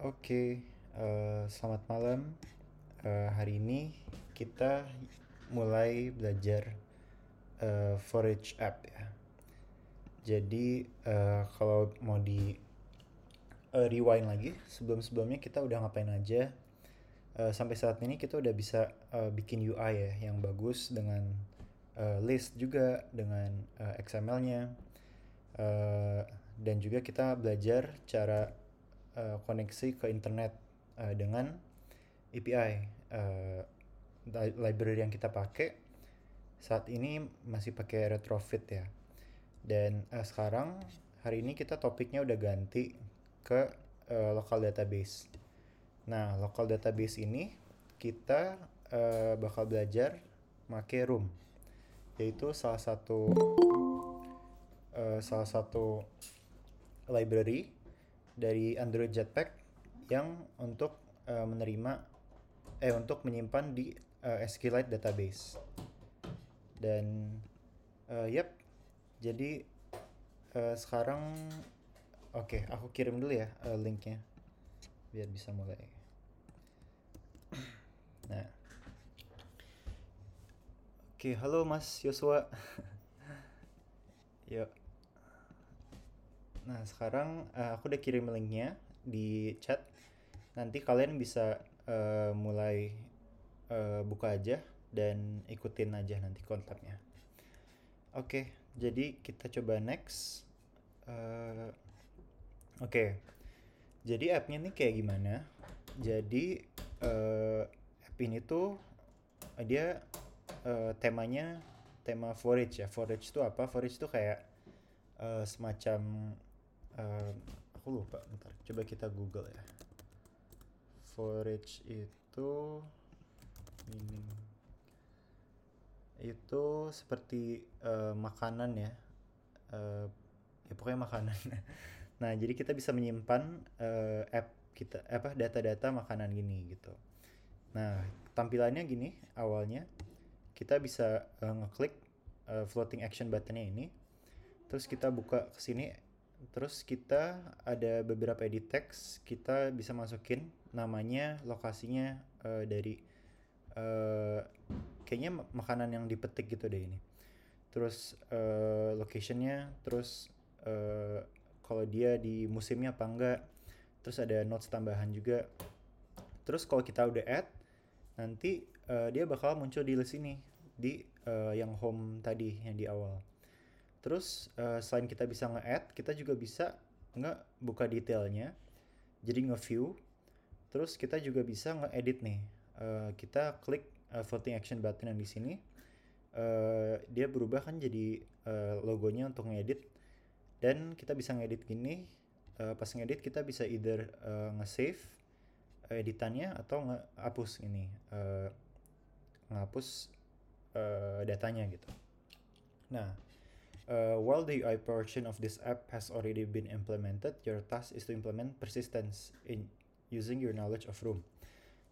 Oke, selamat malam. Hari ini kita mulai belajar Forage app ya. Jadi kalau mau di rewind lagi, sebelum-sebelumnya kita udah ngapain aja. Sampai saat ini kita udah bisa bikin UI ya yang bagus dengan list juga, dengan XML-nya. Dan juga kita belajar cara koneksi ke internet dengan API. Library yang kita pakai saat ini masih pakai retrofit ya. Dan sekarang hari ini kita topiknya udah ganti ke local database. Nah, local database ini kita bakal belajar pakai Room, yaitu salah satu library dari Android Jetpack yang untuk untuk menyimpan di SQLite database. Dan yep, jadi sekarang oke, aku kirim dulu ya linknya biar bisa mulai. Nah, oke, halo Mas Yosua. Yuk. Nah, sekarang aku udah kirim linknya di chat. Nanti kalian bisa mulai buka aja dan ikutin aja nanti kontaknya. Oke, jadi kita coba next. Eh, Oke, jadi app-nya ini kayak gimana? Jadi app ini tuh dia temanya tema forage ya. Forage itu apa? Forage itu kayak semacam eh, aku lupa. Bentar, coba kita Google ya. Forage meaning itu seperti makanan ya. Eh, Ya pokoknya makanan. Nah, jadi kita bisa menyimpan app kita apa data-data makanan gini gitu. Nah, tampilannya gini awalnya kita bisa ngeklik floating action buttonnya ini, terus kita buka ke sini, terus kita ada beberapa edit text, kita bisa masukin namanya, lokasinya dari eh, kayaknya makanan yang dipetik gitu deh ini. Terus locationnya, terus eh, kalau dia di musimnya apa enggak, terus ada notes tambahan juga. Terus kalau kita udah add, nanti dia bakal muncul di list ini di yang home tadi yang di awal. Terus selain kita bisa nge-add, kita juga bisa nggak buka detailnya, jadi nge-view. Terus kita juga bisa nge-edit nih. Kita klik floating action button yang di sini. Dia berubah kan jadi logonya untuk ngedit, dan kita bisa ngedit gini. Pas ngedit kita bisa either nge-save editannya atau ngehapus ini, ngehapus datanya gitu. Nah, while the UI portion of this app has already been implemented, your task is to implement persistence in using your knowledge of Room.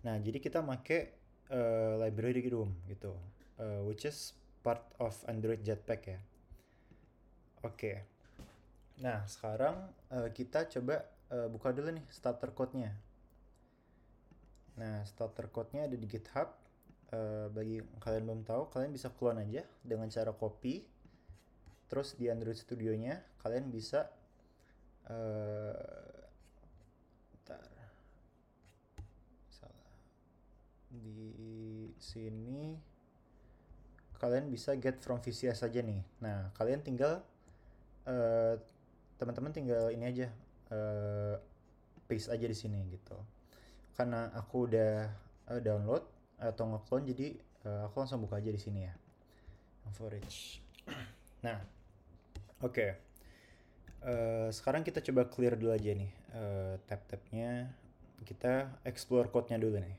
Nah, jadi kita make library Room gitu, which is part of Android Jetpack ya. Oke. Nah, sekarang kita coba buka dulu nih starter code-nya. Nah, starter code-nya ada di GitHub. Bagi kalian belum tahu, kalian bisa clone aja dengan cara copy. Terus di Android Studio-nya kalian bisa bentar, salah. Di sini kalian bisa get from VCS aja nih. Nah, kalian tinggal eh, teman-teman tinggal ini aja, eh, paste aja di sini gitu. Karena aku udah download atau nge-clone, jadi aku langsung buka aja di sini ya. Forage. Nah, oke. Okay. Sekarang kita coba clear dulu aja nih tab-tabnya. Kita explore code-nya dulu nih.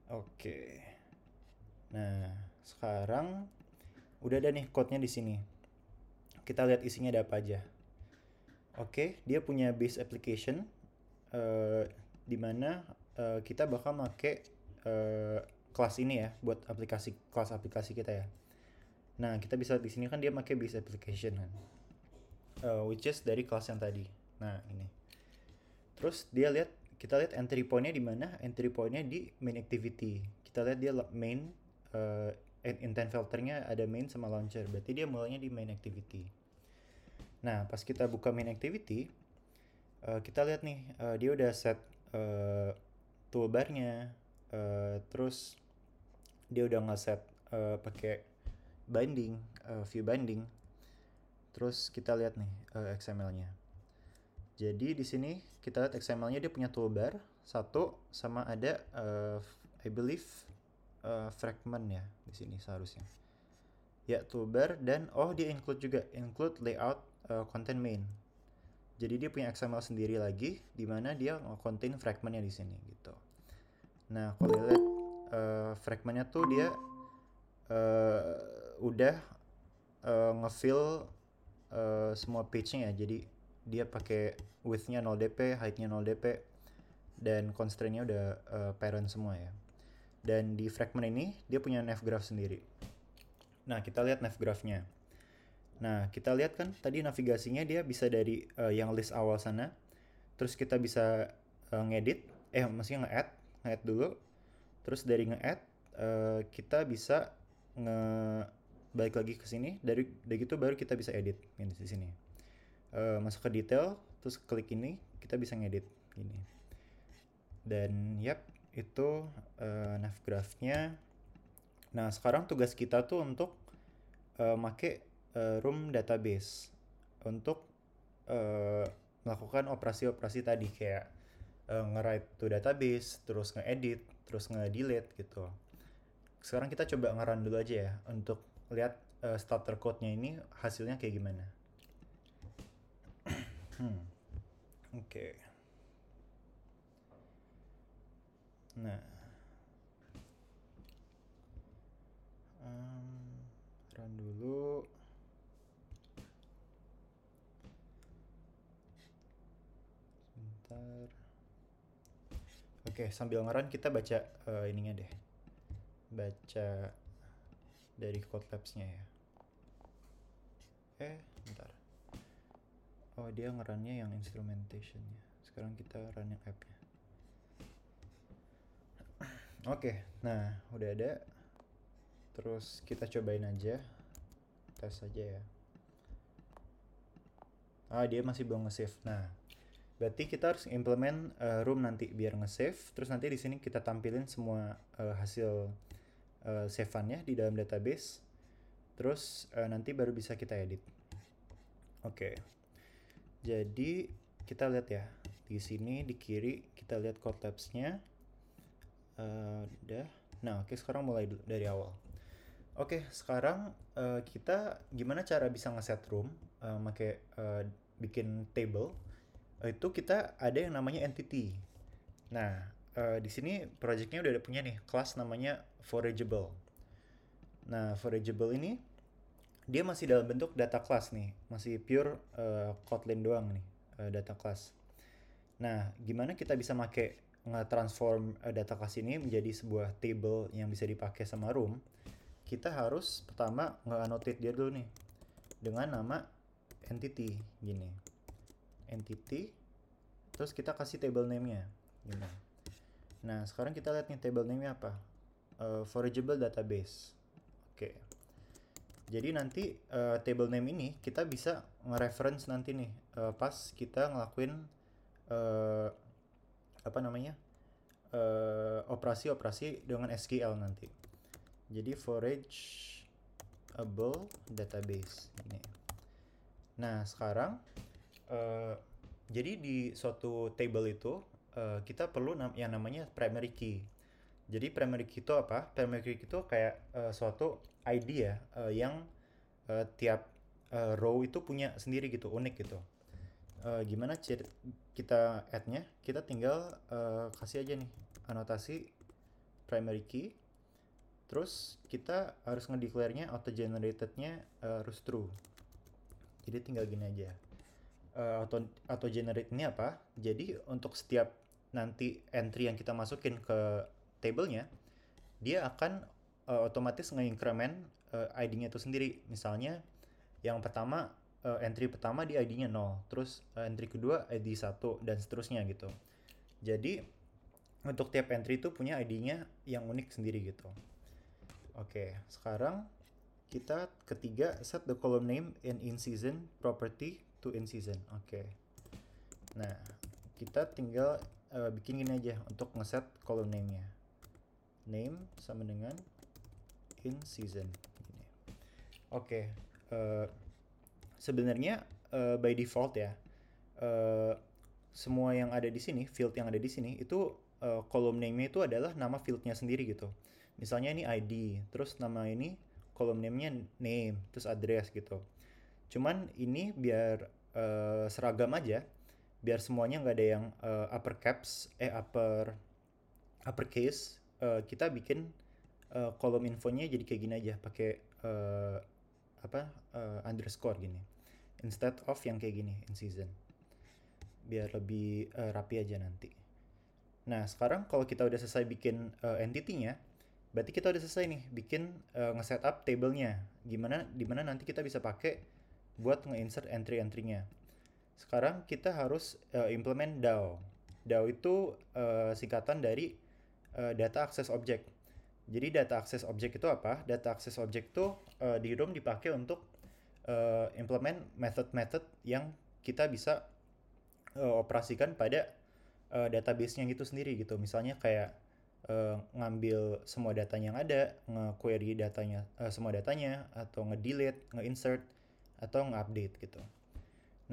Oke. Okay. Nah, sekarang udah ada nih code-nya di sini. Kita lihat isinya ada apa aja. Oke, dia punya base application di mana kita bakal make kelas ini ya buat kelas aplikasi kita ya. Nah, kita bisa di sini kan dia pakai base application kan, which is dari kelas yang tadi. Nah, ini. Terus kita lihat entry point-nya di mana? Entry point-nya di main activity. Kita lihat dia main, uh, intent filternya ada main sama launcher. Berarti dia mulainya di main activity. Nah, pas kita buka main activity, kita lihat nih, dia udah set toolbarnya, terus dia udah nge-set pakai binding, view binding. Terus kita lihat nih XML-nya. Jadi di sini kita lihat XML-nya dia punya toolbar satu sama ada I believe fragment ya di sini seharusnya. Ya, toolbar dan dia include layout content main. Jadi dia punya XML sendiri lagi di mana dia contain fragmentnya di sini gitu. Nah, kalau lihat fragmentnya tuh dia udah ngefill semua page-nya ya. Jadi dia pakai width-nya 0 dp, height-nya 0 dp, dan constraint-nya udah parent semua ya. Dan di fragment ini dia punya nav graph sendiri. Nah, kita lihat nav graph-nya. Nah, kita lihat kan tadi navigasinya dia bisa dari yang list awal sana. Terus kita bisa ngedit, maksudnya nge-add dulu. Terus dari nge-add kita bisa balik lagi ke sini. Dari gitu baru kita bisa edit di sini. Masuk ke detail, terus klik ini, kita bisa ngedit gini. Dan itu nav graph-nya. Nah, sekarang tugas kita tuh untuk make room database untuk melakukan operasi-operasi tadi kayak nge-write to database, terus nge-edit, terus nge-delete gitu. Sekarang kita coba nge-run dulu aja ya untuk lihat starter code-nya ini hasilnya kayak gimana. Oke. Nah, run dulu. Sebentar. Oke, sambil nge-run kita baca ininya deh. Baca dari code labs-nya ya. Bentar. Oh, dia nge-run-nya yang instrumentation-nya. Sekarang kita run yang app-nya. Oke, nah udah ada. Terus kita cobain aja. Tes aja ya. Dia masih belum nge-save. Nah, berarti kita harus implement room nanti biar nge-save. Terus nanti di sini kita tampilin semua hasil save-annya di dalam database. Terus nanti baru bisa kita edit. Oke. Jadi kita lihat ya. Di sini di kiri kita lihat code labs-nya. Udah. Nah, sekarang mulai dari awal. Oke, sekarang kita gimana cara bisa ngeset room pakai bikin table. Itu kita ada yang namanya entity. Nah, di sini projectnya udah ada punya nih kelas namanya forageable. Nah, forageable ini dia masih dalam bentuk data class nih, masih pure Kotlin doang nih data class. Nah, gimana kita bisa pakai nge-transform data class ini menjadi sebuah table yang bisa dipakai sama room? Kita harus pertama nge-annotate dia dulu nih dengan nama entity gini. Entity, terus kita kasih table name-nya gini. Nah, sekarang kita lihat nih table name-nya apa? Forageable database. Oke. Jadi nanti table name ini kita bisa nge-reference nanti nih pas kita ngelakuin operasi-operasi dengan SQL nanti. Jadi forageable database ini. Nah, sekarang jadi di suatu table itu kita perlu yang namanya primary key. Jadi primary key itu apa? Primary key itu kayak suatu ID ya yang tiap row itu punya sendiri gitu, unik gitu. Gimana kita add-nya? Kita tinggal kasih aja nih anotasi primary key. Terus kita harus ngedeclare-nya auto-generatednya harus true. Jadi tinggal gini aja. Auto-generate ini apa? Jadi untuk setiap nanti entry yang kita masukin ke table-nya, dia akan otomatis nge-increment ID-nya itu sendiri. Misalnya yang pertama entry pertama di ID-nya 0, terus entry kedua ID 1 dan seterusnya gitu. Jadi untuk tiap entry itu punya ID-nya yang unik sendiri gitu. Oke, sekarang kita ketiga, set the column name in season property to in season. Oke. Nah, kita tinggal bikin gini aja untuk ngeset column name-nya. Name sama dengan in season. Oke. Sebenarnya by default ya, semua yang ada di sini, field yang ada di sini itu column name-nya itu adalah nama fieldnya sendiri gitu. Misalnya ini ID, terus nama ini column name-nya name, terus address gitu. Cuman ini biar seragam aja, biar semuanya nggak ada yang uppercase, kita bikin kolom infonya jadi kayak gini aja, pakai underscore gini, instead of yang kayak gini in season, biar lebih rapi aja nanti. Nah sekarang kalau kita udah selesai bikin entity-nya, berarti kita udah selesai nih bikin nge-setup table-nya, dimana nanti kita bisa pakai buat nge-insert entry-entry-nya. Sekarang kita harus implement DAO. DAO itu singkatan dari data access object. Jadi data access object itu apa? Data access object itu di ROM dipakai untuk implement method-method yang kita bisa operasikan pada database-nya gitu sendiri gitu. Misalnya kayak ngambil semua datanya yang ada, nge-query datanya, semua datanya, atau nge-delete, nge-insert, atau nge-update gitu.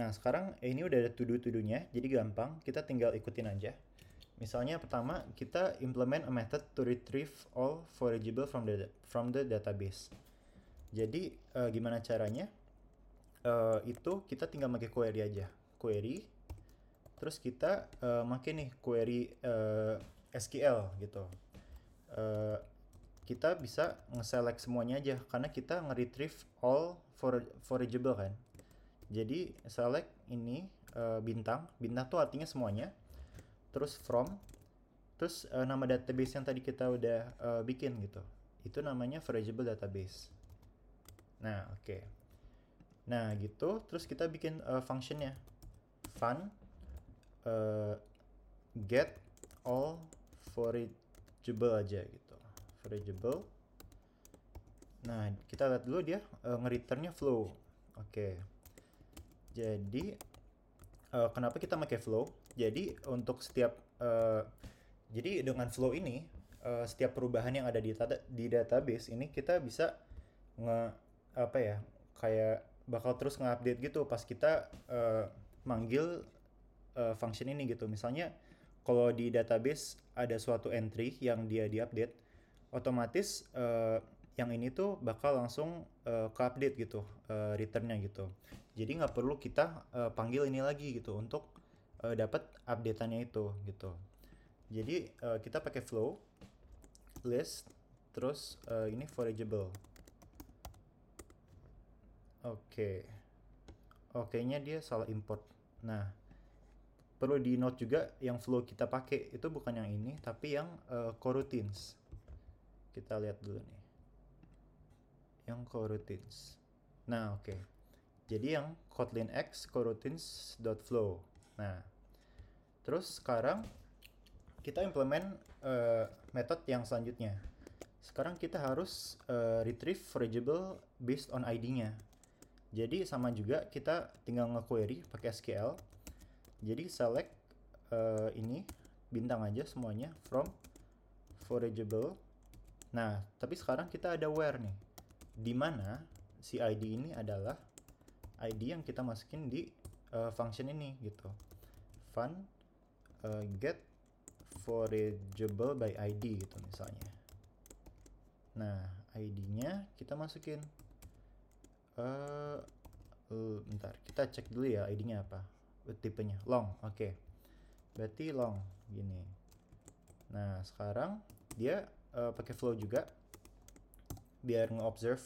Nah sekarang ini udah ada to-do-nya, jadi gampang, kita tinggal ikutin aja. Misalnya pertama kita implement a method to retrieve all forageable from the database. Jadi gimana caranya? Itu kita tinggal pakai query aja. Query, terus kita pakai nih query SQL gitu. Kita bisa nge-select semuanya aja karena kita nge-retrieve all forageable kan. Jadi select ini bintang tuh artinya semuanya. Terus from, terus nama database yang tadi kita udah bikin gitu, itu namanya forageable database. Nah oke. Nah gitu, terus kita bikin functionnya fun get all forageable aja gitu, forageable. Nah kita lihat dulu dia nge-returnnya flow. Oke. Jadi kenapa kita pakai flow? Jadi untuk setiap jadi dengan flow ini setiap perubahan yang ada di database ini kita bisa kayak bakal terus nge-update gitu pas kita manggil function ini gitu. Misalnya kalau di database ada suatu entry yang dia diupdate, otomatis yang ini tuh bakal langsung ke update gitu, returnnya gitu. Jadi nggak perlu kita panggil ini lagi gitu untuk dapat updateannya itu gitu. Jadi kita pakai flow list, terus ini forageable. Oke-nya dia salah import. Nah perlu di note juga yang flow kita pakai itu bukan yang ini tapi yang coroutines. Kita lihat dulu nih yang coroutines. Nah oke. Jadi yang Kotlin X coroutines.flow. Nah, terus sekarang kita implement method yang selanjutnya. Sekarang kita harus retrieve forageable based on ID-nya. Jadi sama juga kita tinggal nge-query pakai SQL. Jadi select ini bintang aja semuanya from forageable. Nah, tapi sekarang kita ada where nih, dimana si ID ini adalah ID yang kita masukin di function ini gitu. Fun get forageable by ID gitu misalnya. Nah ID-nya kita masukin. Bentar, kita cek dulu ya ID-nya apa. Tipenya long, oke. Berarti long gini. Nah sekarang dia pakai flow juga biar nge-observe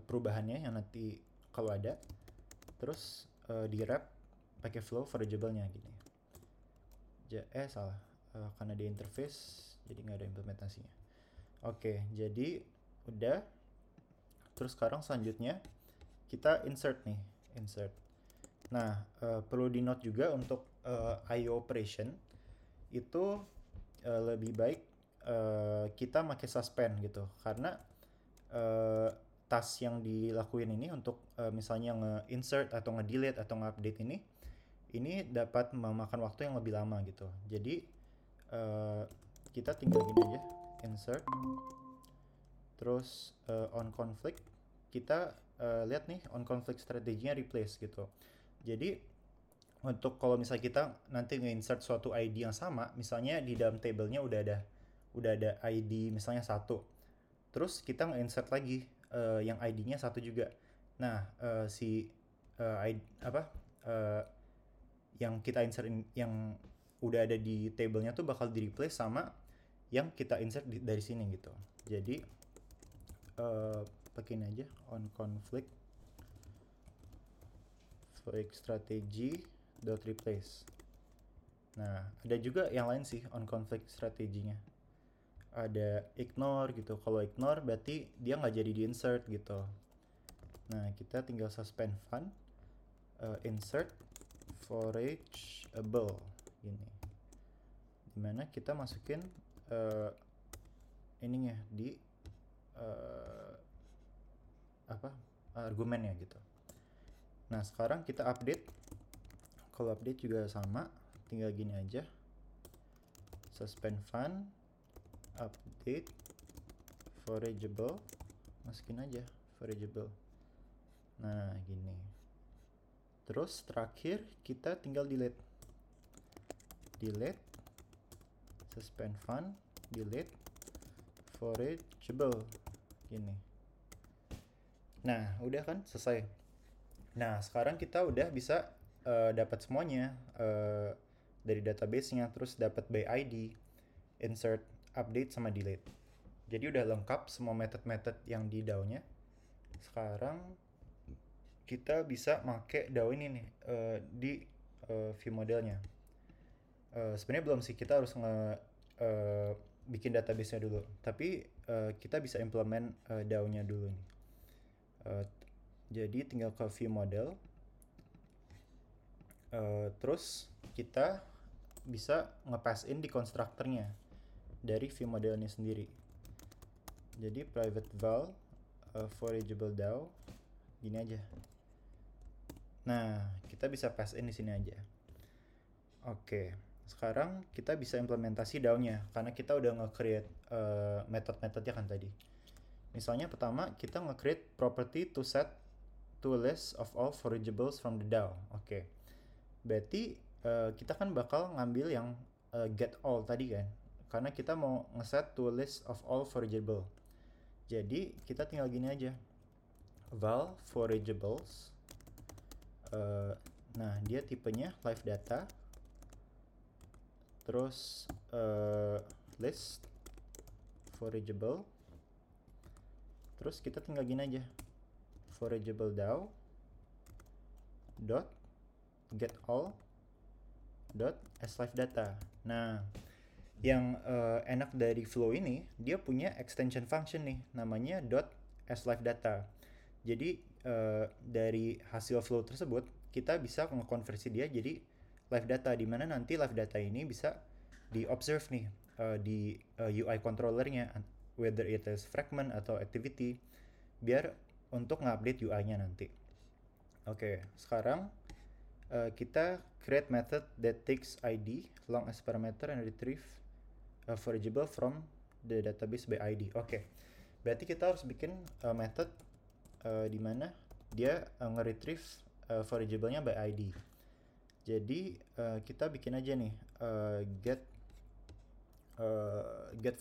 perubahannya yang nanti kalau ada. Terus di wrap pakai flow forageable-nya gini. Salah, karena di interface jadi nggak ada implementasinya. Oke, jadi udah. Terus sekarang selanjutnya kita insert nih, insert. Nah, perlu di note juga untuk IO operation itu lebih baik kita pakai suspend gitu, karena task yang dilakuin ini untuk misalnya nge-insert atau nge-delete atau nge-update ini dapat memakan waktu yang lebih lama gitu. Jadi kita tinggal gini aja, insert, terus on conflict, kita lihat nih on conflict strateginya replace gitu. Jadi untuk kalau misalnya kita nanti nge-insert suatu ID yang sama, misalnya di dalam tablenya udah ada ID misalnya satu, terus kita nge-insert lagi yang ID-nya satu juga. Nah, si ID, yang kita insert yang udah ada di tablenya tuh bakal di replace sama yang kita insert dari sini gitu. Jadi pakai ini aja, on conflict strategy dot replace. Nah, ada juga yang lain sih on conflict strateginya. Ada ignore gitu. Kalau ignore berarti dia nggak jadi di insert gitu. Nah, kita tinggal suspend fun, insert forageable gini. Dimana kita masukin ininya di argumennya gitu. Nah, sekarang kita update. Kalau update juga sama, tinggal gini aja, suspend fun, update forageable, masukin aja forageable. Nah, gini. Terus terakhir kita tinggal delete, suspend fun, delete forageable gini. Nah, udah kan selesai. Nah, sekarang kita udah bisa dapat semuanya dari database-nya, terus dapat by ID, insert, update, sama delete. Jadi udah lengkap semua method-method yang di DAO-nya. Sekarang kita bisa make DAO ini nih di view modelnya. Sebenarnya belum sih, kita harus bikin database-nya dulu. Tapi kita bisa implement DAO-nya dulu nih. Jadi tinggal ke view model, terus kita bisa nge-pass in di constructor-nya dari view modelnya sendiri. Jadi private val forageable DAO gini aja. Nah, kita bisa pass in di sini aja. Oke, sekarang kita bisa implementasi DAO-nya karena kita udah nge-create method-methodnya kan tadi. Misalnya pertama kita nge-create property to set to list of all forageables from the DAO. Oke. Berarti kita kan bakal ngambil yang get all tadi kan. Karena kita mau ngeset to list of all forageable. Jadi kita tinggal gini aja. Val forageables. Nah, dia tipenya live data. Terus list forageable. Terus kita tinggal gini aja. Forageable DAO dot get all dot as live data. Nah, yang enak dari Flow ini, dia punya extension function nih, namanya dot as live data. Jadi dari hasil Flow tersebut kita bisa ngekonversi dia jadi live data, di mana nanti live data ini bisa di observe nih di UI controllernya, whether it is fragment atau activity, biar untuk nge-update UI-nya nanti. Oke, sekarang kita create method that takes ID long as parameter and retrieve forageable from the database by ID. Oke, berarti kita harus bikin method di mana dia nge-retrieve forageable-nya by ID. Jadi kita bikin aja nih get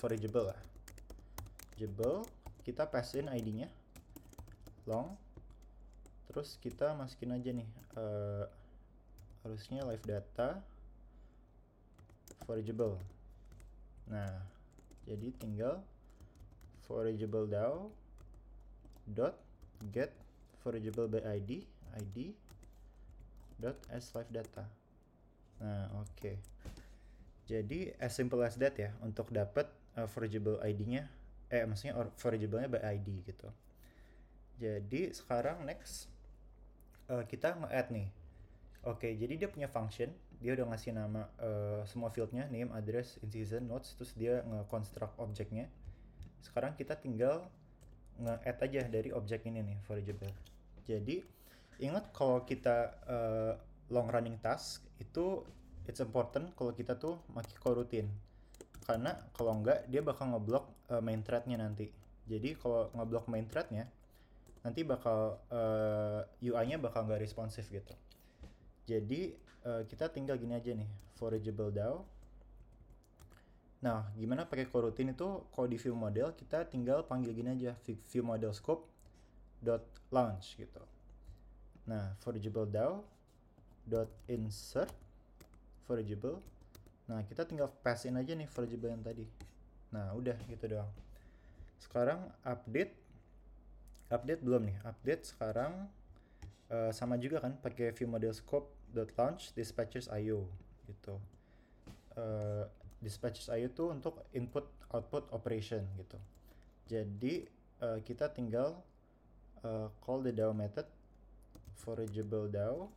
forageable lah. Kita pass in ID-nya long, terus kita masukin aja nih harusnya live data forageable. Nah, jadi tinggal forageable DAO dot get forageable by ID dot as live data. Nah, oke. Jadi as simple as that ya untuk dapat forageable ID-nya, maksudnya forageable-nya by ID gitu. Jadi sekarang next kita nge-add nih. Oke, jadi dia punya function, dia udah ngasih nama semua fieldnya, name, address, in season, notes, terus dia nge-construct objeknya. Sekarang kita tinggal nge-add aja dari objek ini nih, variable. Jadi ingat kalau kita long running task itu it's important kalau kita tuh pakai coroutine, karena kalau enggak dia bakal ngeblok main threadnya nanti. Jadi kalau ngeblok main threadnya nanti bakal UI-nya bakal nggak responsif gitu. Jadi kita tinggal gini aja nih, forageable DAO. Nah, gimana pakai coroutine itu? Kalau di view model kita tinggal panggil gini aja, view model scope dot launch gitu. Nah, forageable DAO dot insert forageable. Nah, kita tinggal pass in aja nih forageable yang tadi. Nah, udah gitu doang. Sekarang update belum nih. Update sekarang sama juga kan, pakai view model scope dot launch dispatchers io gitu. Dispatchers io tuh untuk input output operation gitu. Jadi kita tinggal call the DAO method forageable DAO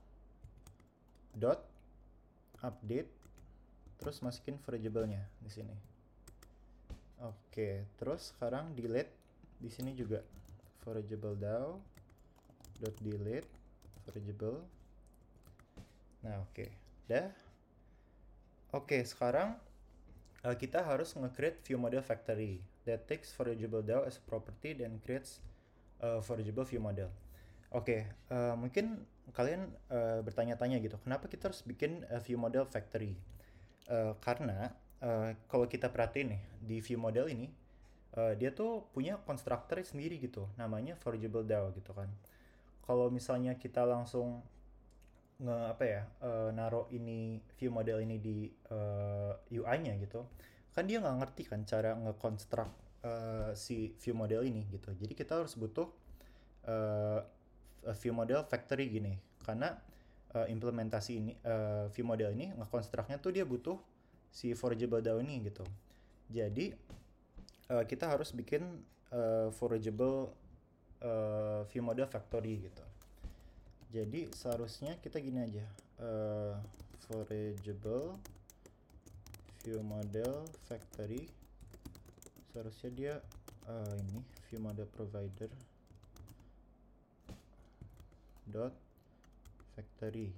dot update, terus masukin forageable-nya di sini. Oke, terus sekarang delete di sini juga forageable DAO dot delete forageable. Nah, oke. Dah. Oke, sekarang kita harus nge-create view model factory that takes forageable DAO as a property dan creates forageable view model. Oke, mungkin kalian bertanya-tanya gitu, kenapa kita harus bikin view model factory? Karena kalau kita perhatiin nih di view model ini, dia tuh punya constructor sendiri gitu, namanya forageable DAO gitu kan. Kalau misalnya kita langsung naruh ini view model ini di UI-nya gitu, kan dia nggak ngerti kan cara nge-construct si view model ini gitu. Jadi kita harus butuh view model factory gini, karena implementasi ini view model ini nge-construct-nya tuh dia butuh si forageable DAO ini gitu. Jadi kita harus bikin forageable view model factory gitu. Jadi seharusnya kita gini aja, forageable view model factory, seharusnya dia ini view model provider dot factory.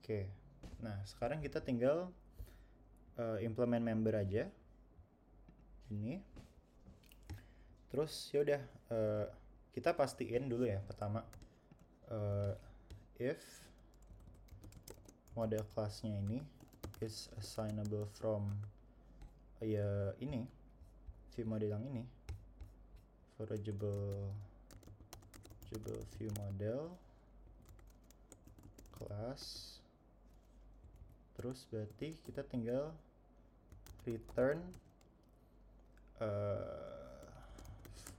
Oke, nah sekarang kita tinggal implement member aja ini. Terus yaudah kita pastiin dulu ya pertama, if model classnya ini is assignable from ini view model yang ini, forageable view model class, terus berarti kita tinggal return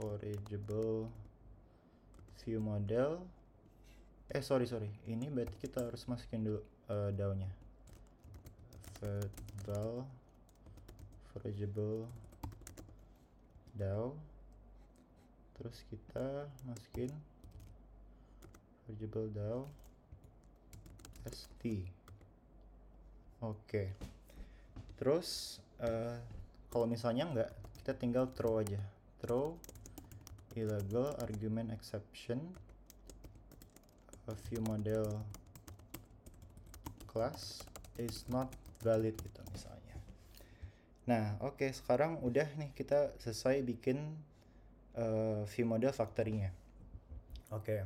forageable view model. Sorry, ini berarti kita harus masukin dulu DAO-nya, val forageable DAO, terus kita masukin forageable DAO st. Oke, terus kalau misalnya enggak, kita tinggal throw aja, throw illegal argument exception view model class is not valid gitu misalnya. Nah, oke, sekarang udah nih kita selesai bikin view model factory-nya. Oke,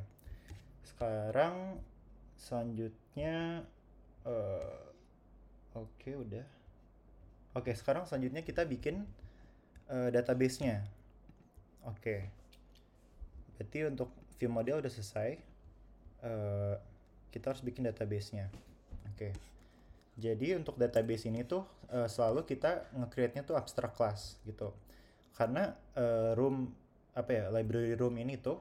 sekarang selanjutnya udah. Oke, sekarang selanjutnya kita bikin database-nya. Oke, berarti untuk view model udah selesai. Kita harus bikin database-nya. Oke, jadi untuk database ini tuh selalu kita nge-create-nya tuh abstract class gitu, karena library room ini tuh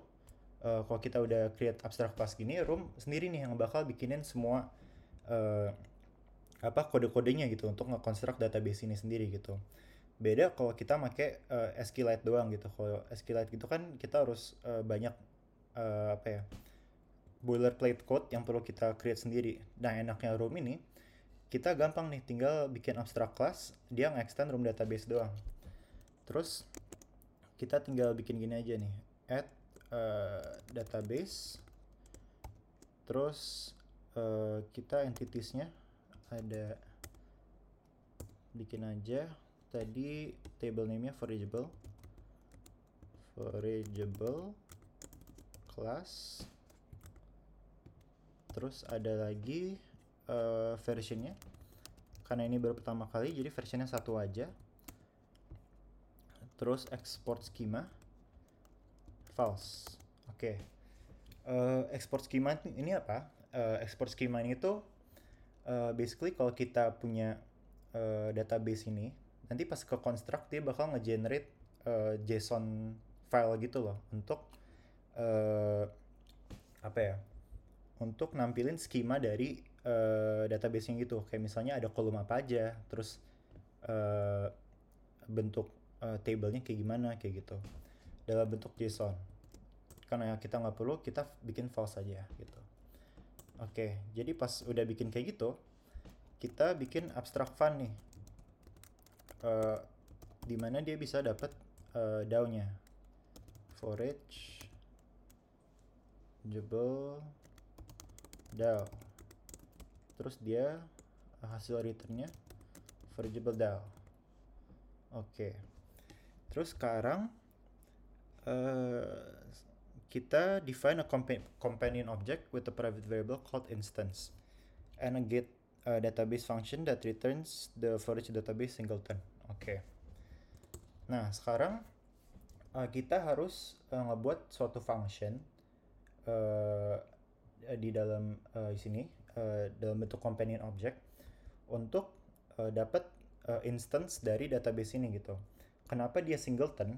kalau kita udah create abstract class gini, room sendiri nih yang bakal bikinin semua kode-kodenya gitu untuk nge-construct database ini sendiri gitu. Beda kalau kita pakai SQLite doang gitu. Kalau SQLite gitu kan kita harus banyak boilerplate code yang perlu kita create sendiri. Nah, enaknya room ini, kita gampang nih, tinggal bikin abstract class, dia nge-extend room database doang. Terus kita tinggal bikin gini aja nih, add database, terus kita entitiesnya ada, bikin aja tadi table name-nya forageable class, terus ada lagi versionnya, karena ini baru pertama kali jadi versionnya 1 aja. Terus export schema false. Oke. Export schema ini apa? Export schema ini tuh basically kalau kita punya database ini, nanti pas ke construct dia bakal nge-generate JSON file gitu loh, untuk apa ya? Untuk nampilin schema dari database-nya gitu. Kayak misalnya ada kolom apa aja, terus bentuk table-nya kayak gimana, kayak gitu, dalam bentuk JSON. Karena kita nggak perlu, kita bikin false aja gitu. Oke, jadi pas udah bikin kayak gitu, kita bikin abstract fun nih, dimana dia bisa dapat DAO-nya, forage jebel DAO, terus dia hasil returnnya forageable DAO. Oke, terus sekarang kita define a companion object with a private variable called instance and a get database function that returns the forage database singleton. Oke. Nah, sekarang kita harus ngebuat suatu function di dalam sini, dalam bentuk companion object, untuk dapat instance dari database ini gitu. Kenapa dia singleton?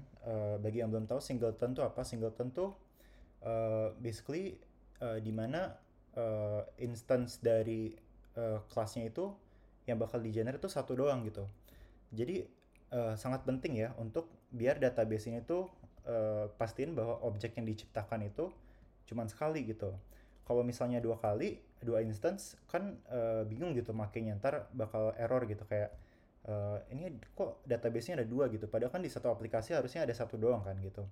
Bagi yang belum tahu, singleton tuh apa? Singleton tuh basically dimana instance dari kelasnya itu yang bakal di-generate itu satu doang gitu. Jadi sangat penting ya untuk biar database ini tuh pastiin bahwa objek yang diciptakan itu cuman sekali gitu. Kalau misalnya 2 kali, 2 instance, kan bingung gitu makanya, ntar bakal error gitu, kayak ini kok database-nya ada 2 gitu, padahal kan di satu aplikasi harusnya ada satu doang kan gitu,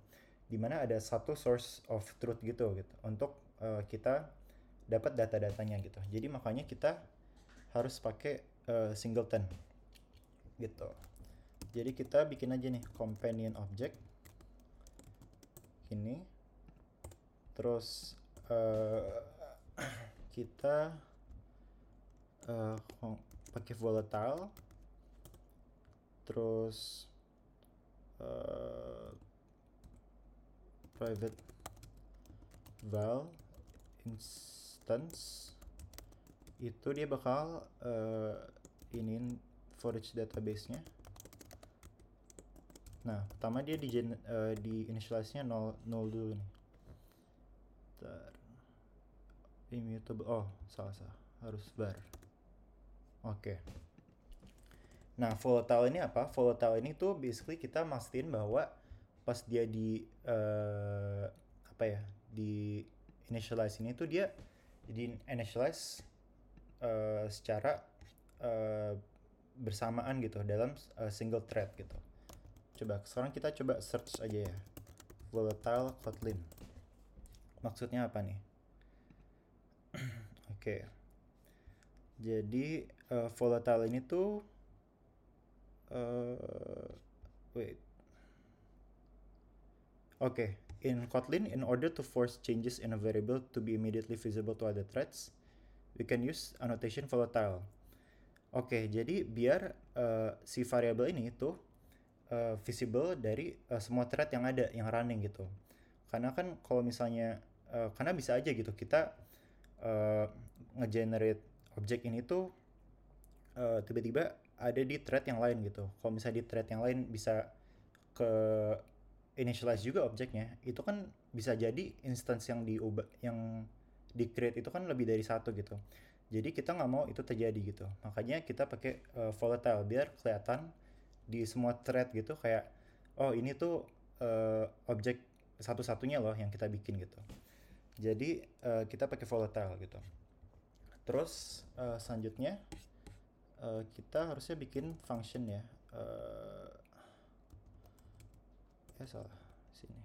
dimana ada satu source of truth gitu untuk kita dapat data-datanya gitu. Jadi makanya kita harus pakai singleton gitu. Jadi kita bikin aja nih companion object ini, terus kita pakai volatile, terus private val instance, itu dia bakal iniin forage database-nya. Nah, pertama dia di initialize-nya 0 dulu nih. Immutable, oh salah, harus var. Oke. Nah, volatile ini apa? Volatile ini tuh basically kita mastiin bahwa pas dia di apa ya, di initialize ini tuh dia di initialize secara bersamaan gitu dalam single thread gitu. Coba sekarang kita coba search aja ya, volatile Kotlin. Maksudnya apa nih? Oke. Jadi volatile ini tuh wait. Oke, in Kotlin, in order to force changes in a variable to be immediately visible to other threads, we can use annotation volatile. Oke, jadi biar si variable ini tuh visible dari semua thread yang ada, yang running gitu. Karena kan kalau misalnya karena bisa aja gitu kita nge-generate objek ini tuh tiba-tiba ada di thread yang lain gitu. Kalau misalnya di thread yang lain bisa ke initialize juga objeknya, itu kan bisa jadi instance yang diubah, yang di create itu kan lebih dari satu gitu. Jadi kita nggak mau itu terjadi gitu. Makanya kita pakai volatile biar kelihatan di semua thread gitu, kayak oh ini tuh objek satu-satunya loh yang kita bikin gitu. Jadi kita pakai volatile gitu. Terus selanjutnya kita harusnya bikin function ya. Salah sini.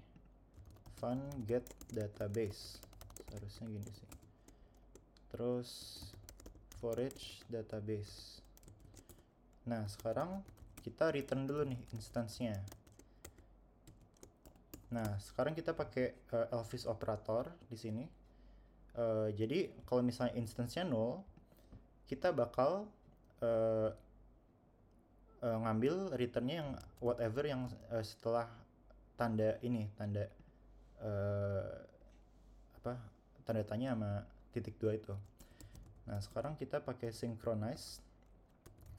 Fun get database. Seharusnya gini sih. Terus for each database. Nah, sekarang kita return dulu nih instance-nya. Nah, sekarang kita pakai Elvis operator di sini. Jadi kalau misalnya instance-nya null, kita bakal ngambil return-nya yang whatever yang setelah tanda ini, tanda tanda tanya sama titik 2 itu. Nah, sekarang kita pakai synchronize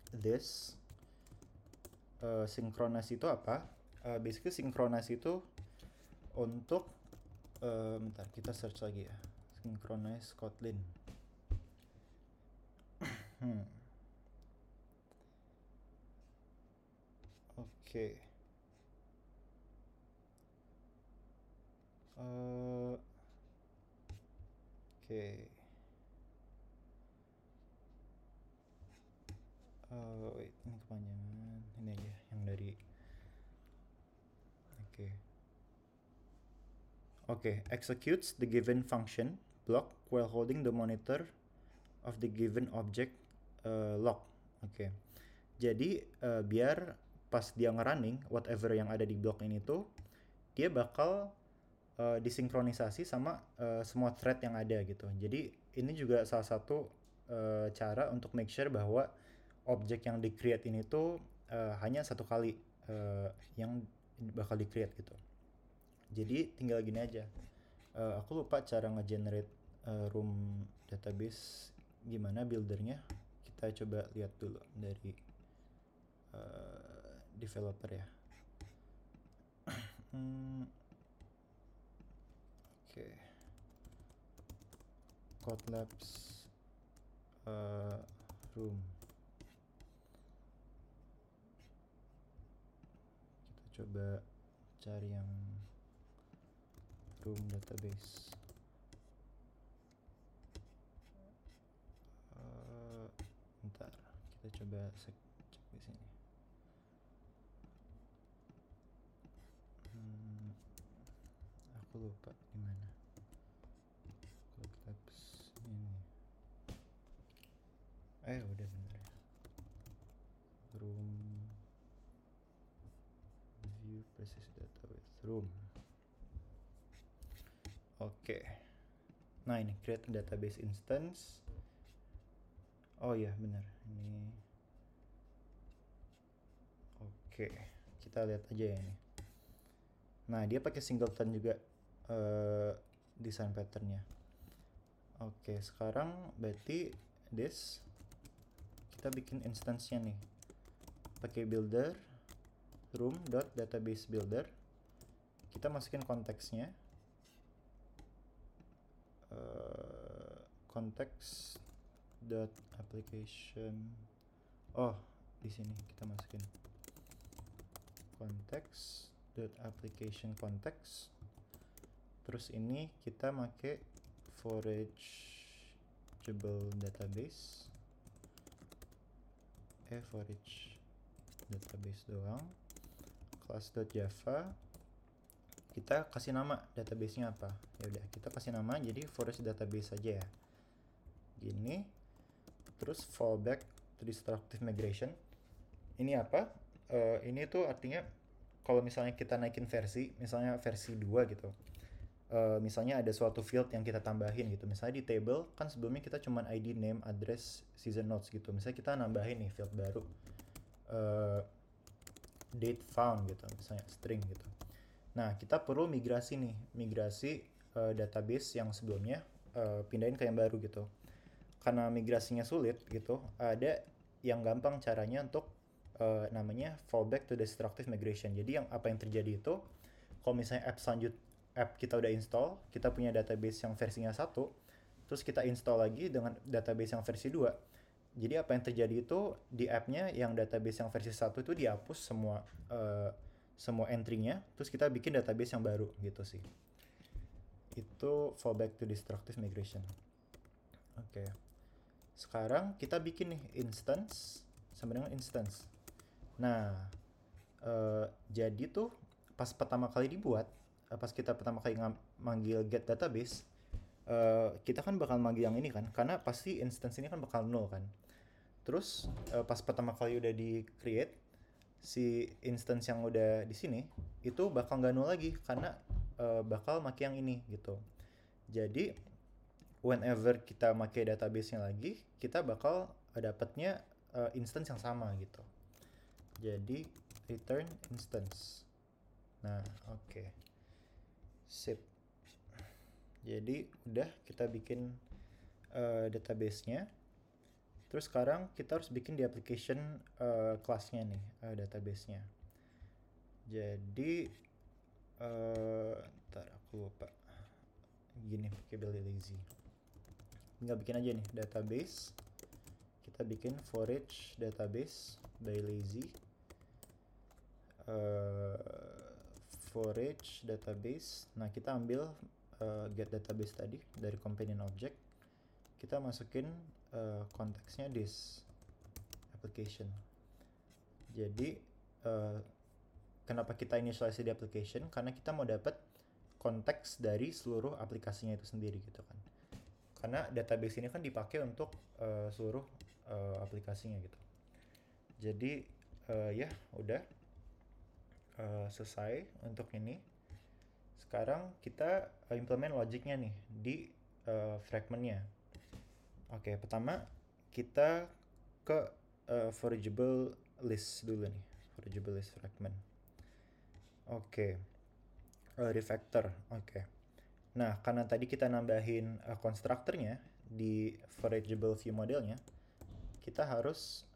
this. Synchronize itu apa? Basically synchronize itu untuk bentar, kita search lagi ya. Synchronize Kotlin. Oke. Oke. Wait, ini kepanjangan. Ini aja yang dari. Oke, executes the given function block while holding the monitor of the given object lock. Oke. Jadi biar pas dia ngerunning whatever yang ada di block ini tuh dia bakal disinkronisasi sama semua thread yang ada gitu. Jadi ini juga salah satu cara untuk make sure bahwa objek yang di-create ini tuh hanya satu kali yang bakal di-create gitu. Jadi tinggal gini aja. Aku lupa cara nge-generate room database gimana buildernya. Kita coba lihat dulu dari developer ya. Oke. Kotlabs room. Kita coba cari yang room database. Bentar, kita coba cek di sini. Aku lupa gimana. Kotlabs ini. Udah bener ya. Room view process data with room. Oke. Nah, ini create database instance. Oh iya, benar. Ini. Oke. Kita lihat aja ya ini. Nah, dia pakai singleton juga design patternnya. Oke, sekarang berarti this kita bikin instance-nya nih. Pakai builder room.database builder. Kita masukin konteksnya. Context dot application. Oh, di sini kita masukin context dot application context. Terus ini kita make forageable database. Forage database doang. Class.java. Kita kasih nama database-nya apa? Ya udah, kita kasih nama jadi forage database aja ya. Gini. Terus fallback to destructive migration. Ini apa? Ini tuh artinya kalau misalnya kita naikin versi, misalnya versi 2 gitu. Misalnya ada suatu field yang kita tambahin gitu. Misalnya di table kan sebelumnya kita cuman ID, name, address, season notes gitu. Misalnya kita nambahin nih field baru. Date found gitu, misalnya string gitu. Nah, kita perlu migrasi database yang sebelumnya pindahin ke yang baru gitu. Karena migrasinya sulit gitu, ada yang gampang caranya untuk namanya fallback to destructive migration. Jadi apa yang terjadi itu, kalau misalnya app kita udah install, kita punya database yang versinya 1, terus kita install lagi dengan database yang versi 2. Jadi apa yang terjadi itu di app-nya yang database yang versi 1 itu dihapus semua entry-nya, terus kita bikin database yang baru gitu sih. itu fallback to destructive migration. Oke. Sekarang kita bikin nih instance sama dengan instance. Nah, jadi tuh pas pertama kali dibuat, pas kita pertama kali manggil get database, kita kan bakal manggil yang ini kan, karena pasti instance ini kan bakal null kan. Terus pas pertama kali udah di create, si instance yang udah di sini itu bakal nggak null lagi karena bakal make yang ini gitu. Jadi whenever kita make database-nya lagi, kita bakal dapatnya instance yang sama gitu. Jadi return instance. Nah, oke. Sip. Jadi udah kita bikin database-nya. Terus sekarang kita harus bikin di application kelasnya nih, database-nya. Jadi ntar aku lupa. Gini pakai Billy Lazy. Tinggal bikin aja nih database. Kita bikin forage database by lazy. Forage database. Nah, kita ambil get database tadi dari companion object. Kita masukin konteksnya this application. Jadi kenapa kita initialize di application? Karena kita mau dapat konteks dari seluruh aplikasinya itu sendiri gitu kan. Karena database ini kan dipakai untuk seluruh aplikasinya gitu. Jadi ya udah selesai untuk ini. Sekarang kita implement logiknya nih di fragmentnya. Oke, pertama kita ke forageable list dulu nih, forageable list fragment. Oke, refactor. Oke. Nah, karena tadi kita nambahin konstruktornya di forageable view modelnya, kita harus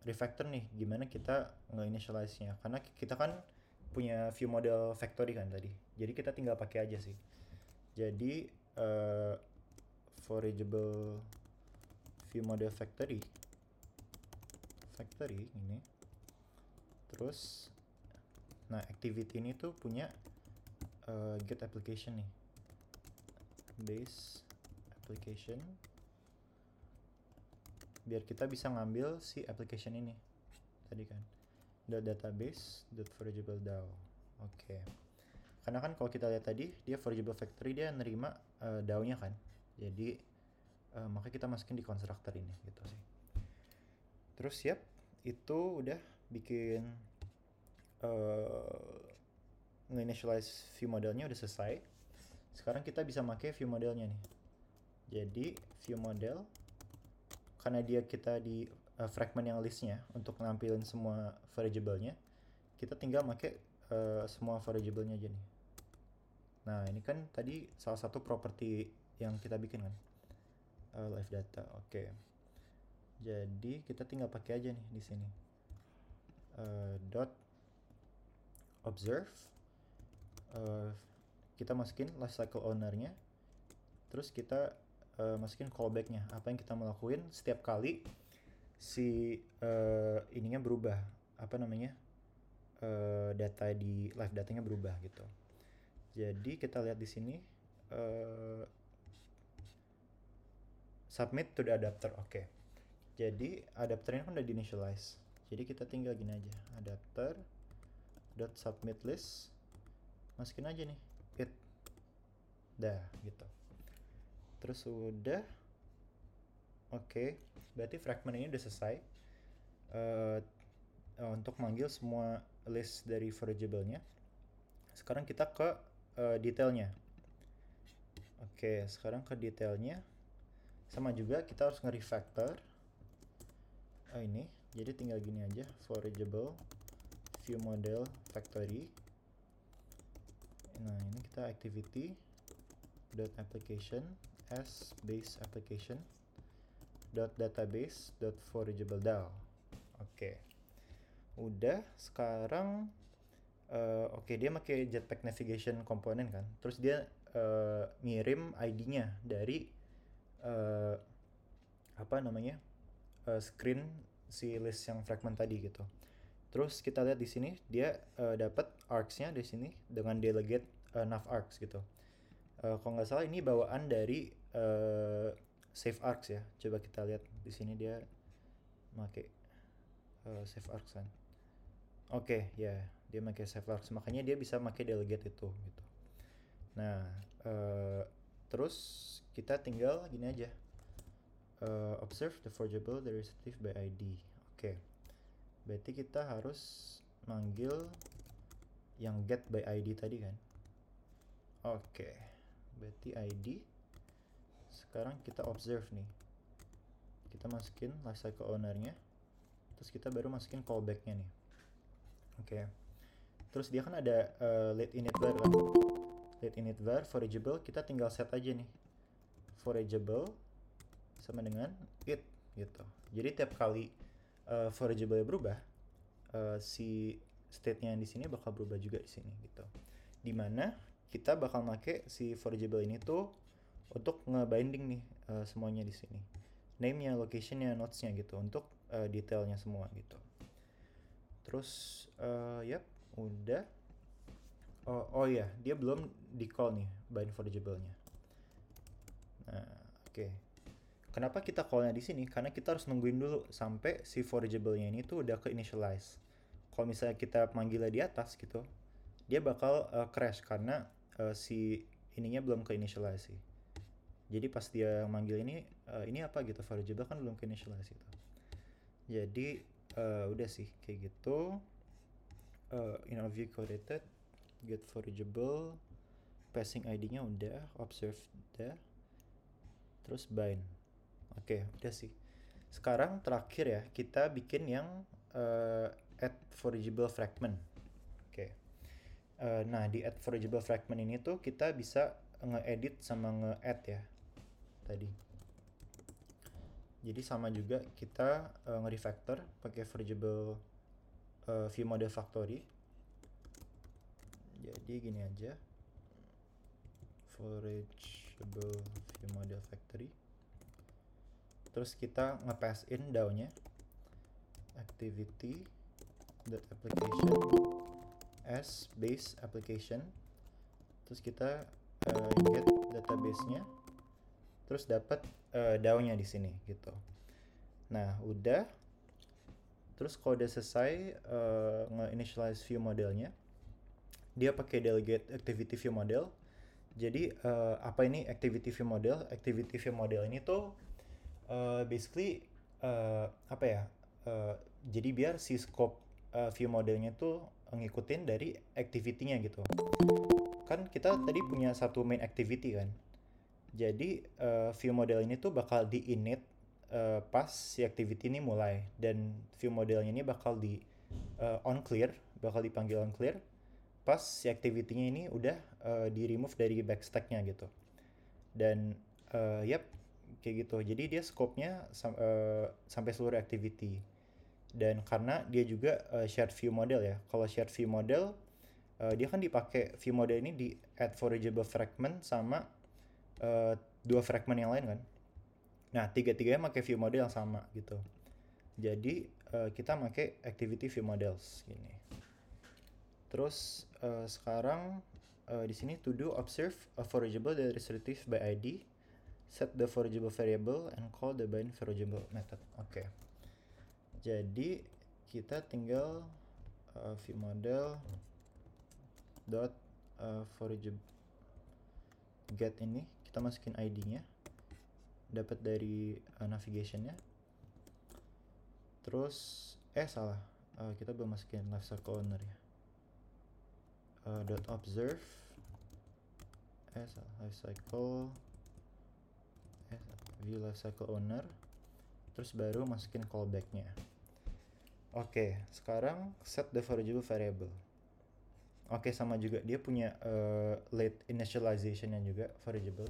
refactor nih, gimana kita nge-initialize-nya. Karena kita kan punya view model factory kan tadi, jadi kita tinggal pakai aja sih. Jadi forageable view model factory ini, terus nah activity ini tuh punya get application nih, base application, biar kita bisa ngambil si application ini tadi kan, .database.forageable DAO. Oke. Karena kan kalau kita lihat tadi, dia forageable factory, dia nerima DAO-nya kan. Jadi maka kita masukin di constructor ini gitu sih. Terus siap, itu udah bikin nge-initialize view modelnya udah selesai. Sekarang kita bisa pakai view modelnya nih. Jadi view model, karena dia kita di fragment yang listnya untuk nampilin semua variable-nya, kita tinggal pakai semua variable-nya aja nih. Nah, ini kan tadi salah satu property yang kita bikin kan, live data. Oke. Jadi kita tinggal pakai aja nih di sini. Dot observe. Kita masukin lifecycle owner-nya. Terus kita masukin callback-nya. Apa yang kita mau lakuin setiap kali si ininya berubah. Apa namanya? Data di live datanya berubah gitu. Jadi kita lihat di sini submit to the adapter. Oke. Jadi adapternya kan udah di-initialize. Jadi kita tinggal gini aja, adapter dot submit list, masukin aja nih it, dah gitu. Terus udah, oke. Berarti fragment ini udah selesai untuk manggil semua list dari forageable-nya. Sekarang kita ke detailnya. Oke, sekarang ke detailnya. Sama juga kita harus nge-refactor ini. Jadi tinggal gini aja, forageable view model factory. Nah, ini kita activity dot application as base application dot database dot forageable DAO. Oke. Udah, sekarang oke, dia pakai Jetpack navigation component kan. Terus dia ngirim ID-nya dari screen si list yang fragment tadi gitu. Terus kita lihat di sini dia dapat arcs-nya di sini dengan delegate nav arcs gitu. Kalau nggak salah ini bawaan dari Save Arcs ya. Coba kita lihat di sini dia pakai Save Arcs kan. Oke, ya, dia pakai Save Arcs, makanya dia bisa pakai delegate itu gitu. Nah, terus kita tinggal gini aja. Observe the forgeable derivative by ID. Oke. Berarti kita harus manggil yang get by ID tadi kan. Oke. Berarti ID. Sekarang kita observe nih. Kita masukin lifecycle owner-nya. Terus kita baru masukin callback-nya nih. Oke. Terus dia kan ada late init var kan. Late init var forageable, kita tinggal set aja nih. Forageable sama dengan it gitu. Jadi tiap kali forageable berubah, si state-nya di sini bakal berubah juga di sini gitu. Dimana kita bakal make si forageable ini tuh untuk ngebinding nih semuanya di sini. Name-nya, location-nya, nodes-nya gitu untuk detailnya semua gitu. Terus yap, udah. Oh ya, dia belum di call nih bind forageable-nya. Nah, oke. Kenapa kita call-nya di sini? Karena kita harus nungguin dulu sampai si forageable-nya ini tuh udah ke initialize. Kalau misalnya kita manggilnya di atas gitu, dia bakal crash karena si ininya belum ke initialize sih. Jadi pas dia manggil ini apa gitu, forageable kan belum ke initialize gitu. Jadi udah sih kayak gitu. In our view corrected, get forageable, passing ID-nya udah, observe udah, terus bind. Oke, udah sih. Sekarang terakhir ya, kita bikin yang add forageable fragment. Oke. Nah, di add forageable fragment ini tuh kita bisa nge-edit sama nge-add ya tadi. Jadi sama juga kita nge-refactor pakai forageable view model factory. Jadi gini aja, forageable view model factory. Terus kita nge-pass in DAO-nya activity.application as base application. Terus kita get database-nya. Terus dapat DAO-nya di sini gitu. Nah, udah. Terus kalau udah selesai nge-initialize view modelnya, dia pakai delegate activity view model. Jadi apa ini activity view model? Activity view model ini tuh basically apa ya? Jadi biar si scope view modelnya tuh ngikutin dari activity-nya gitu. Kan kita tadi punya satu main activity kan. Jadi view model ini tuh bakal di init pas si activity ini mulai, dan view modelnya ini bakal di on clear, bakal dipanggil on clear pas si activity-nya ini udah di remove dari backstack-nya gitu. Dan yap, kayak gitu. Jadi dia scope-nya sampai seluruh activity. Dan karena dia juga shared view model ya. Kalau shared view model dia kan dipakai view model ini di add forageable fragment sama dua fragment yang lain kan. Nah, tiga-tiganya pakai view model yang sama gitu. Jadi kita pakai activity view models gini. Terus sekarang di sini to do observe a forageable that is retrieved by ID, set the forageable variable and call the bind forageable method. Oke. Jadi kita tinggal view model dot forageable get ini, kita masukin ID-nya, dapat dari navigation-nya. Terus salah, kita belum masukin lifecycle owner ya. Dot observe lifecycle view lifecycle owner, terus baru masukin callback-nya. Oke, sekarang set the forageable variable. Oke, sama juga dia punya late initialization-nya juga forageable.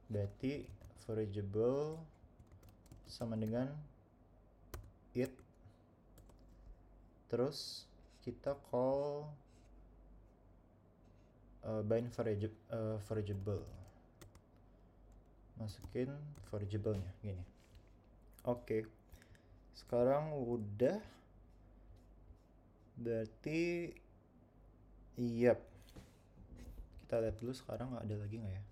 Berarti forageable sama dengan it, terus kita call bind forageable, masukin forageable-nya gini. Oke. Sekarang udah, berarti yap, Kita lihat dulu sekarang ada lagi nggak ya.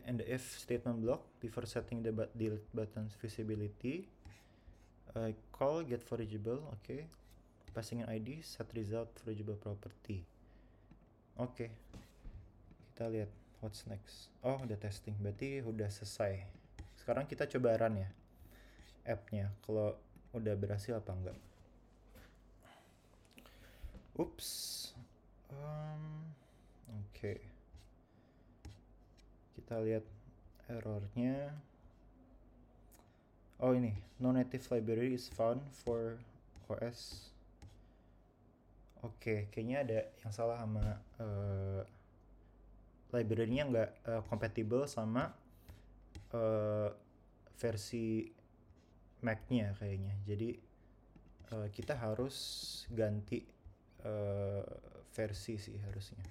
And the if statement block before setting the delete button's visibility. Call get forageable, okay. Passing an ID, set result forageable property. Oke, kita lihat what's next. Oh, udah testing, berarti udah selesai. Sekarang kita coba run ya app-nya, kalau udah berhasil apa enggak. Oops. Oke. Kita lihat errornya. Oh ini, no native library is found for OS. Oke, kayaknya ada yang salah sama library-nya nggak compatible sama versi Mac-nya kayaknya. Jadi kita harus ganti versi sih harusnya.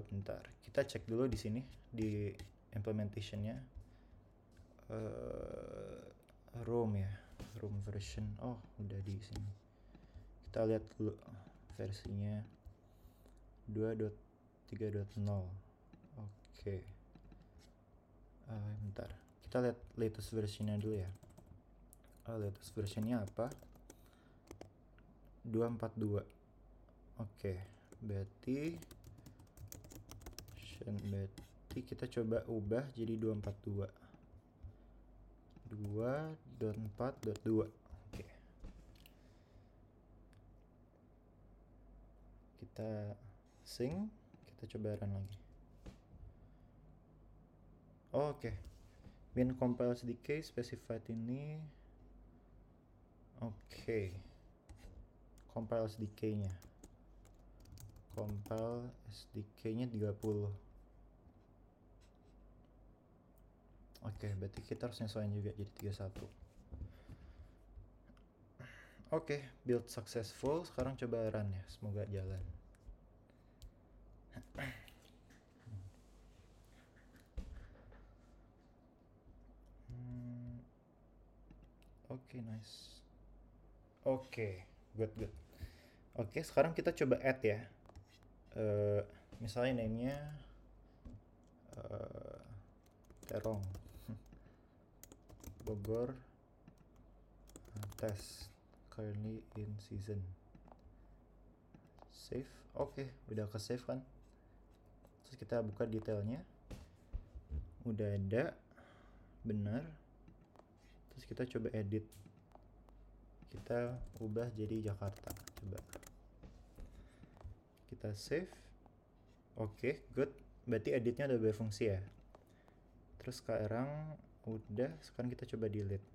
Bentar, kita cek dulu di sini di implementation-nya. Room ya, room version. Oh, udah di sini. Kita lihat dulu versinya 2.3.0. Oke. Bentar, kita lihat latest versionnya dulu ya. Latest versionnya apa? 2.4.2. Oke, berarti kita coba ubah jadi 2.4.2. 2.4.2. Oke. Kita sync, kita coba run lagi. Oke. Bin compile SDK specified ini. Oke. Compile SDK-nya. Compile SDK-nya 30. Oke, berarti kita harus nyesuaiin juga jadi 31. Oke, build successful. Sekarang coba run ya, semoga jalan. Oke, nice. Oke, good. Oke, sekarang kita coba add ya. Misalnya name-nya Terong Bogor test currently in season. Save. Oke, udah ke save kan. Terus kita buka detailnya, udah ada, benar. Terus kita coba edit, kita ubah jadi Jakarta. Coba kita save. Oke, good. Berarti editnya udah berfungsi ya. Terus sekarang sekarang kita coba delete.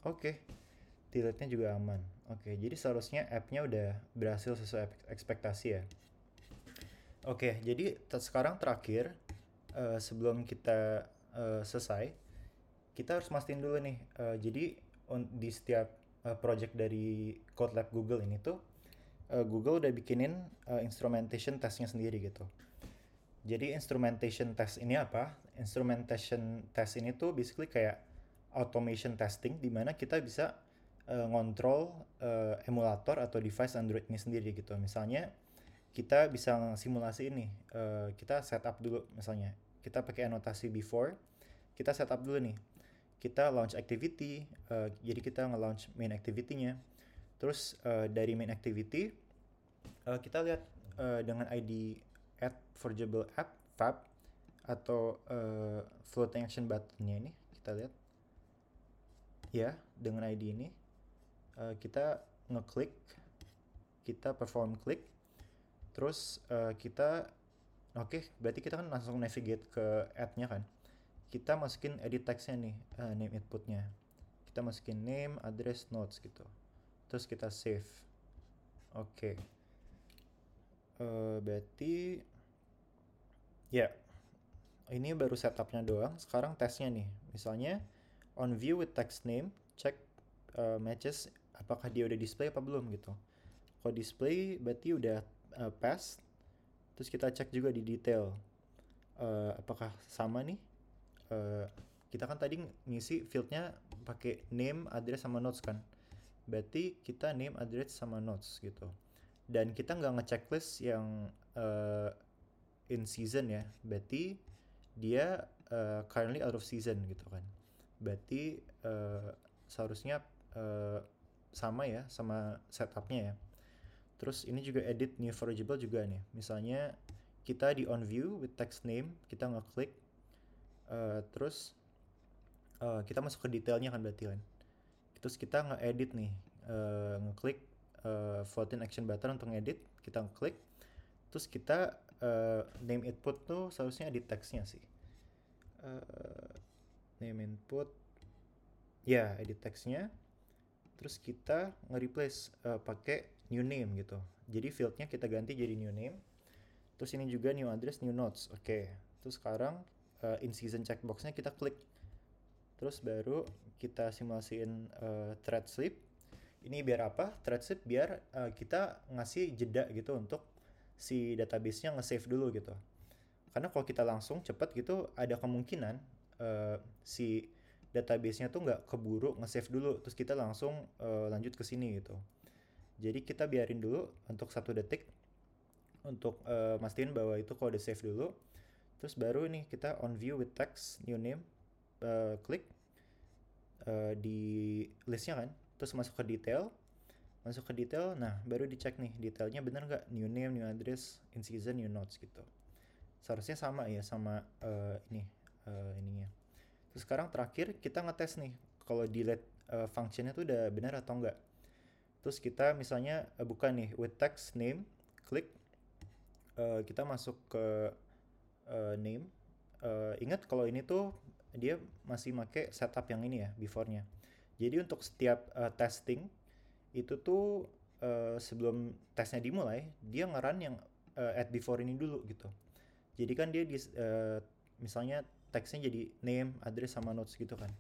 Oke, delete-nya juga aman. Oke, jadi seharusnya app-nya udah berhasil sesuai ekspektasi ya. Oke, jadi sekarang terakhir sebelum kita selesai, kita harus mastiin dulu nih. Jadi di setiap project dari CodeLab Google ini tuh Google udah bikinin instrumentation testnya sendiri gitu. Jadi instrumentation test ini apa? Instrumentation test ini tuh basically kayak automation testing di mana kita bisa ngontrol emulator atau device Android ini sendiri gitu. Misalnya kita bisa simulasi ini, kita setup dulu misalnya. Kita pakai anotasi before, kita setup dulu nih. Kita launch activity, jadi kita nge-launch main activity-nya. Terus dari main activity, kita lihat dengan ID add forageable app fab atau floating action button-nya ini, kita lihat ya, dengan ID ini kita ngeklik, kita perform klik, terus kita berarti kita kan langsung navigate ke add-nya kan. Kita masukin edit text-nya nih, name input-nya. Kita masukin name, address, notes gitu. Terus kita save. Oke. Berarti ya, ini baru setupnya doang. Sekarang tesnya nih. Misalnya on view with text name, check matches apakah dia udah display apa belum gitu. Kalau display berarti udah pass. Terus kita cek juga di detail apakah sama nih. Kita kan tadi ngisi fieldnya pakai name, address sama notes kan. Berarti kita name, address sama notes gitu. Dan kita nggak nge-checklist yang uh, in season ya, berarti dia currently out of season gitu kan. Berarti seharusnya sama ya sama setupnya ya. Terus ini juga edit new variable juga nih. Misalnya kita di on view with text name, kita ngeklik, terus kita masuk ke detailnya kan berarti kan. Terus kita nge-edit nih, ngeklik floating action button untuk ngedit, kita ngeklik, terus kita name input tuh seharusnya di text-nya sih. Name input, ya edit text-nya, terus kita nge-replace pakai new name gitu. Jadi field-nya kita ganti jadi new name. Terus ini juga new address, new notes. Oke. Terus sekarang in season checkbox-nya kita klik. Terus baru kita simulasiin thread sleep. Ini biar apa? Thread sleep biar kita ngasih jeda gitu untuk si database-nya nge-save dulu gitu. Karena kalau kita langsung cepet gitu, ada kemungkinan si database-nya tuh nggak keburu nge-save dulu, terus kita langsung lanjut ke sini gitu. Jadi kita biarin dulu untuk 1 detik untuk mastiin bahwa itu kalau udah save dulu. Terus baru nih kita on view with text new name, klik di listnya kan, terus masuk ke detail. Nah baru dicek nih detailnya bener nggak, new name, new address, in season, new notes gitu. Seharusnya sama ya sama ininya. Terus sekarang terakhir kita ngetes nih kalau delete functionnya tuh udah benar atau enggak. Terus kita misalnya buka nih with text name, klik, kita masuk ke name. Ingat kalau ini tuh dia masih make setup yang ini ya, before-nya. Jadi untuk setiap testing itu tuh sebelum tesnya dimulai, dia nge-run yang add before ini dulu gitu. Jadi kan dia misalnya teksnya jadi name, address sama notes gitu kan.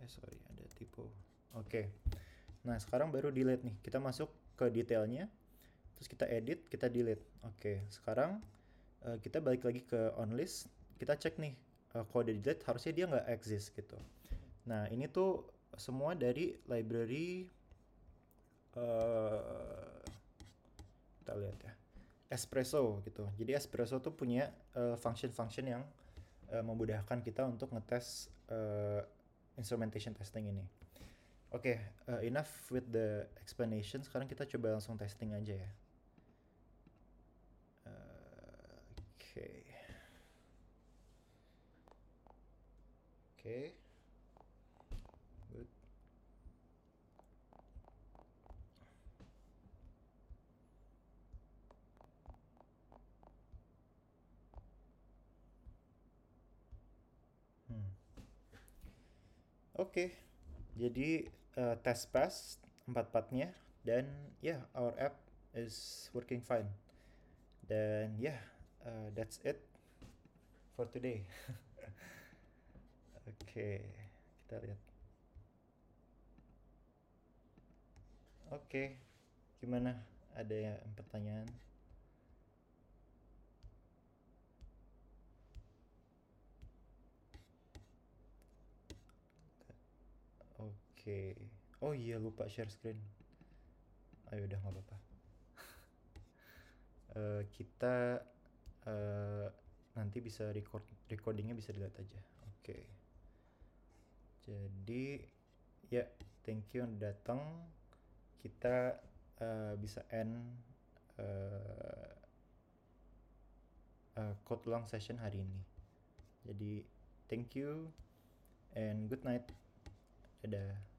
Sorry ada typo. Oke. Nah sekarang baru delete nih. Kita masuk ke detailnya. Terus kita edit, kita delete. Oke. Sekarang kita balik lagi ke on list. Kita cek nih. Kalau udah delete harusnya dia nggak exist gitu. Nah ini tuh semua dari library. Kita lihat ya. Espresso gitu. Jadi Espresso tuh punya function-function yang memudahkan kita untuk ngetes instrumentation testing ini. Oke, enough with the explanation. Sekarang kita coba langsung testing aja ya. Oke. Good. Oke, jadi test pass 4-4-nya dan ya our app is working fine. Dan ya that's it for today. Oke, kita lihat. Oke, gimana? Ada pertanyaan? Oke. Oh iya lupa share screen. Ayo udah nggak apa-apa. Kita nanti bisa recordingnya bisa dilihat aja. Oke. Jadi ya thank you udah datang. Kita bisa end code ulang session hari ini. Jadi thank you and good night. Dadah.